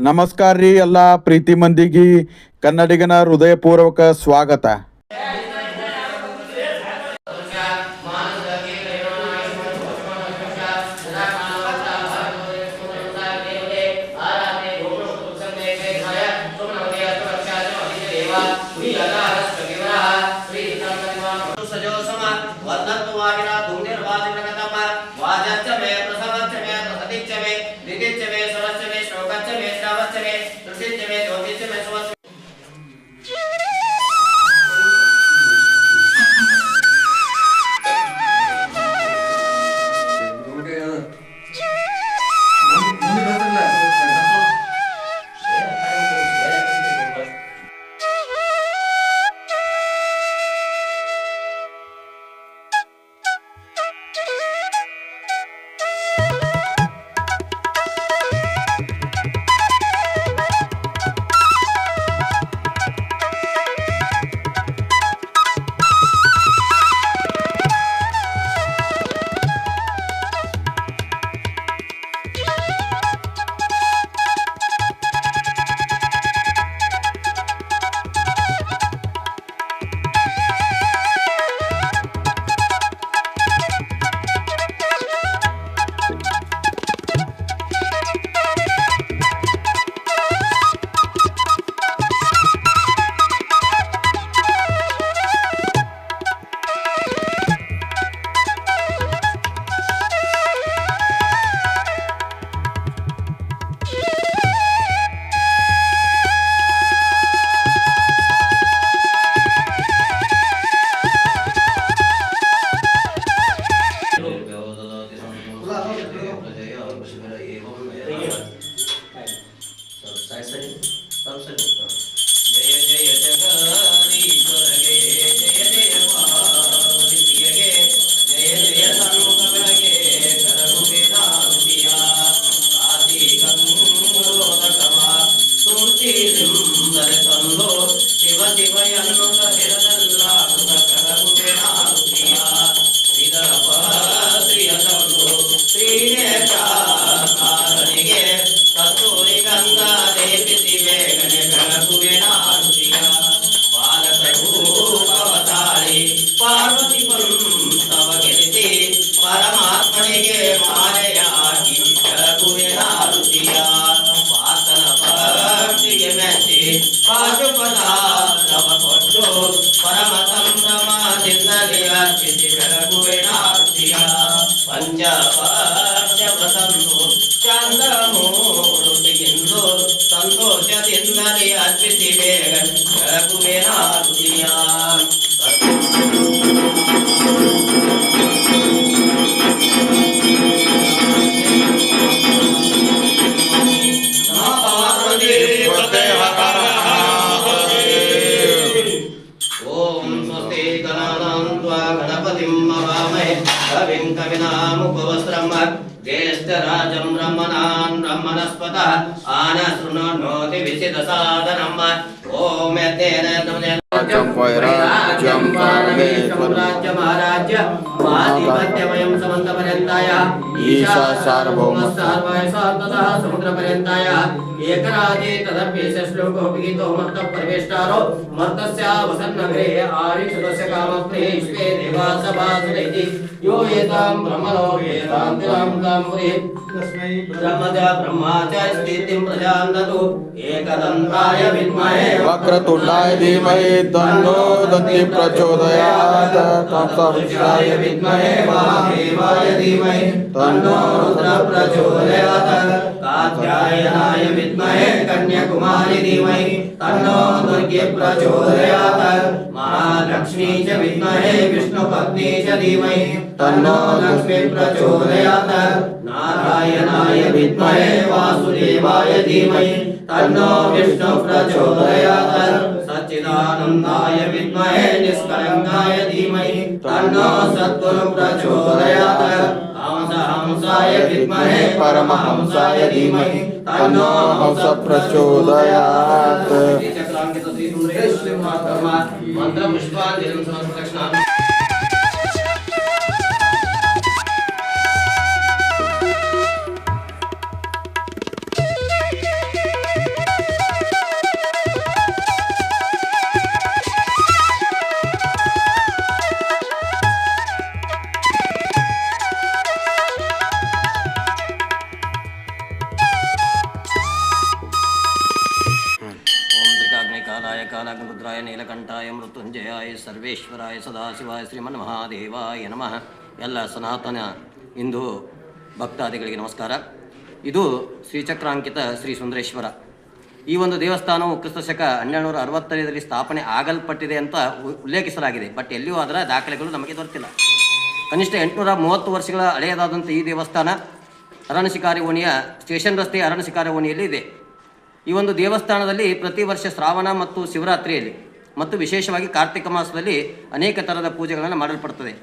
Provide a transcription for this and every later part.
ನಮಸ್ಕಾರ ರೀ ಎಲ್ಲ ಪ್ರೀತಿ ಮಂದಿಗೆ ಕನ್ನಡಿಗನ ಹೃದಯಪೂರ್ವಕ ಸ್ವಾಗತ. ज्येष्ठराजं ब्रह्मणान् ब्रह्मणस्पतः आनशृणोति विसिदसादनम् ओम यत्तेन राज्यं महाराज्य आधिपत्यमयं समन्तपर्यन्ताय ईशा सार्वभौमः सर्वैः समुद्रपर्यन्ताय एकराजे तदप्येष श्लोकोऽपि गीतो मत्तः परमेष्टारो मर्तस्य वसन्नगरे आरिषदस्य कामप्रिये विश्वे देवासभासुरैति यो एतां ब्रह्मणो एतां तिरामृतां पुरी तस्मै ब्रह्मजा ब्रह्मा च स्थितिं प्रजां ददु एकदन्ताय विद्महे वक्रतुण्डाय धीमहि तन्नो दन्ति प्रचोदयात् तत्सवितुर्वरेण्यं विद्महे महादेवाय धीमहि तन्नो रुद्रः प्रचोदयात् कात्यायनाय विद्महे कन्याकुमारी धीमहि तन्नो दुर्गे प्रचोदयात् महालक्ष्मी च विद्महे विष्णुपत्नी च धीमहि तन्नो लक्ष्मी प्रचोदयात् नारायणाय विद्महे वासुदेवाय धीमहि तन्नो विष्णु प्रचोदयात् सच्चिदानन्दाय विद्महे निष्कलङ्काय धीमहि तन्नो सद्गुरु प्रचोदयात् हंसाय विद्महे परमहंसाय धीमहि तन्नो हंस प्रचोदयात् चक्रांकित श्री सुंदरेश्वरी मंत्र पुष्पांजलिं समर्पयामि। ಸರ್ವೇಶ್ವರಾಯ ಸದಾಶಿವಾಯ ಶ್ರೀಮನ್ಮಹಾದೇವಾಯ ನಮಃ. ಎಲ್ಲ ಸನಾತನ ಹಿಂದೂ ಭಕ್ತಾದಿಗಳಿಗೆ ನಮಸ್ಕಾರ. ಇದು ಶ್ರೀಚಕ್ರಾಂಕಿತ ಶ್ರೀ ಸುಂದರೇಶ್ವರ. ಈ ಒಂದು ದೇವಸ್ಥಾನವು ಕ್ರಿಸ್ತಶಕ 1265 ಸ್ಥಾಪನೆ ಆಗಲ್ಪಟ್ಟಿದೆ ಅಂತ ಉಲ್ಲೇಖಿಸಲಾಗಿದೆ. ಬಟ್ ಎಲ್ಲಿಯೂ ಅದರ ದಾಖಲೆಗಳು ನಮಗೆ ದೊರೆತಿಲ್ಲ. ಕನಿಷ್ಠ 830 ವರ್ಷಗಳ ಹಳೆಯದಾದಂಥ ಈ ದೇವಸ್ಥಾನ ಅರಣ್ಯಶಿಕಾರಿ ಓಣಿಯ ಸ್ಟೇಷನ್ ರಸ್ತೆಯ ಅರಣ್ಯಶಿಕಾರಿ ಓಣಿಯಲ್ಲಿ ಇದೆ. ಈ ಒಂದು ದೇವಸ್ಥಾನದಲ್ಲಿ ಪ್ರತಿ ವರ್ಷ ಶ್ರಾವಣ ಮತ್ತು ಶಿವರಾತ್ರಿಯಲ್ಲಿ ಮತ್ತು ವಿಶೇಷವಾಗಿ ಕಾರ್ತಿಕ ಮಾಸದಲ್ಲಿ ಅನೇಕ ಥರದ ಪೂಜೆಗಳನ್ನು ಮಾಡಲ್ಪಡ್ತದೆ.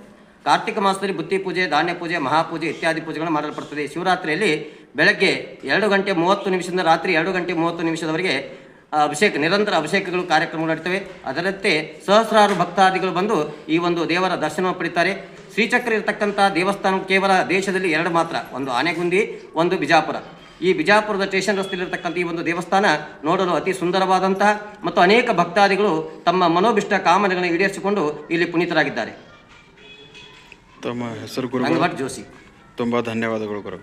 ಕಾರ್ತಿಕ ಮಾಸದಲ್ಲಿ ಬುತ್ತಿ ಪೂಜೆ, ಧಾನ್ಯ ಪೂಜೆ, ಮಹಾಪೂಜೆ ಇತ್ಯಾದಿ ಪೂಜೆಗಳನ್ನು ಮಾಡಲ್ಪಡ್ತದೆ. ಶಿವರಾತ್ರಿಯಲ್ಲಿ ಬೆಳಗ್ಗೆ 2:30 ರಾತ್ರಿ 2:30 ನಿರಂತರ ಅಭಿಷೇಕಗಳು ಕಾರ್ಯಕ್ರಮಗಳು ನಡೀತವೆ. ಅದರಂತೆ ಸಹಸ್ರಾರು ಭಕ್ತಾದಿಗಳು ಬಂದು ಈ ಒಂದು ದೇವರ ದರ್ಶನ ಪಡಿತಾರೆ. ಶ್ರೀಚಕ್ರ ಇರತಕ್ಕಂಥ ದೇವಸ್ಥಾನ ಕೇವಲ ದೇಶದಲ್ಲಿ 2 ಮಾತ್ರ, ಒಂದು ಆನೆಗುಂದಿ, ಒಂದು ಬಿಜಾಪುರ. ಈ ಬಿಜಾಪುರದ ಸ್ಟೇಷನ್ ರಸ್ತೆಯಲ್ಲಿರ್ತಕ್ಕಂಥ ಈ ಒಂದು ದೇವಸ್ಥಾನ ನೋಡಲು ಅತಿ ಸುಂದರವಾದಂತಹ ಮತ್ತು ಅನೇಕ ಭಕ್ತಾದಿಗಳು ತಮ್ಮ ಮನೋಭಿಷ್ಟ ಕಾಮನೆಗಳನ್ನು ಈಡೇರಿಸಿಕೊಂಡು ಇಲ್ಲಿ ಪುನೀತರಾಗಿದ್ದಾರೆ. ತಮ್ಮ ಹೆಸರು ಗುರು ರಂಗಭಟ್ ಜೋಶಿ. ತುಂಬ ಧನ್ಯವಾದಗಳು ಗುರು.